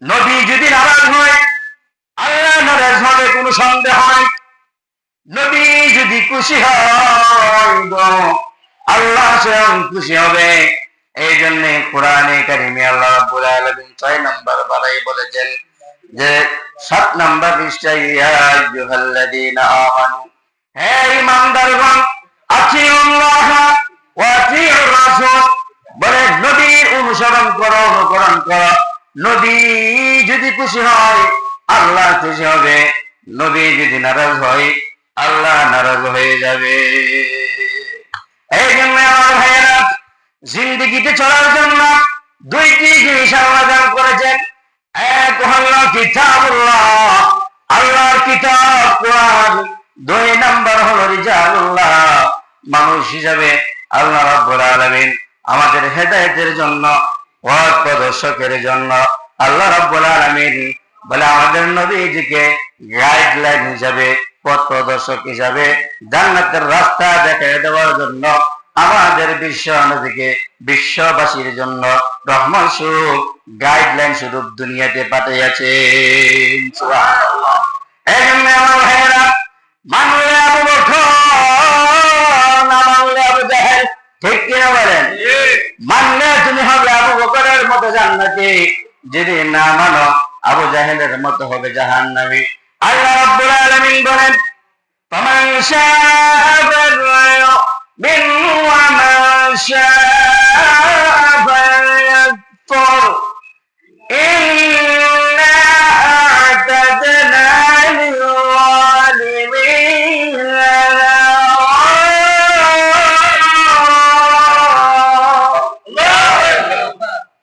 নবী যদি নারাজ হয় আল্লাহ নারাজ হবে, কোনো সন্দেহ হয়। নবী যদি খুশি হয় আল্লাহ স্বয়ং খুশি হবে। এই জন্য কোরআনে কারিমে আল্লাহ রাব্বুল আলামিন 6 নম্বর বাড়াই বলেছেন যে 7 নম্বর পৃষ্ঠায়, ইয়া আইয়ুহাল্লাযীনা আমানু, হে ঈমানদারগণ, আতিউল্লাহ ওয়া আতিউর রাসূল, বলে নবীর অনুসরণ করো, অনুকরণ করো। নবী যদি খুশি হয় আল্লাহ খুশি হবে, নবী যদি নারাজ হয় আল্লাহ নারাজ হয়ে যাবে। এই জন্য আমার ভাইয়েরা, জিন্দেগিতে চলার জন্য দুইটি জিনিস আল্লাহ দান করেছেন। এক হলো কিতাবুল্লাহ, আল্লাহর কিতাব কোরআন। 2 নম্বর হলো রিজালুল্লাহ, মানুষ হিসাবে আল্লাহ রাব্বুল আলামিন আমাদের হেদায়েতের জন্য, পথ প্রদর্শকের জন্য আল্লাহ রাব্বুল আলামিন বলে আমাদের নবীজিকে গাইডলাইন হিসাবে, পথ প্রদর্শক হিসাবে, জান্নাতের রাস্তা দেখিয়ে দেওয়ার জন্য আমাদের বিশ্ব নবীকে বিশ্ববাসীর জন্য রহমত স্বরূপ, গাইডলাইন স্বরূপ দুনিয়াতে পাঠিয়েছেন। সুবহানাল্লাহ। এই জন্য আমার ভাইয়েরা, মানলে আবু বকর, না মানলে আবু জাহেল, ঠিক কিনা বলেন? মানলে তুমি হবে আবু বকরের মতো জান্নাতি, যদি না মানো আবু জাহেলের মতো হবে জাহান্নামী। আল্লাহ রাব্বুল আলামিন বলেন, ফামান শাআ ফালইউমিন ওয়া মান শাআ ফালইকফুর, ইন্না আ'তাদনা লিল-যালিমিনা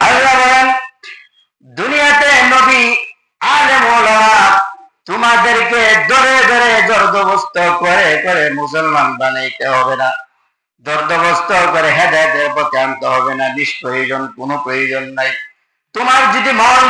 আল্লাহ বলেন, দুনিয়াতে নবী, আলেম ওলামা তোমাদেরকে ধরে ধরে জবরদস্ত করে করে মুসলমান বানাইতে হবে না, জবরদস্ত করে হেদায়েতের পথে আনতে হবে না, নিষ্প্রয়োজন কোনো প্রয়োজন নাই। তোমার যদি মন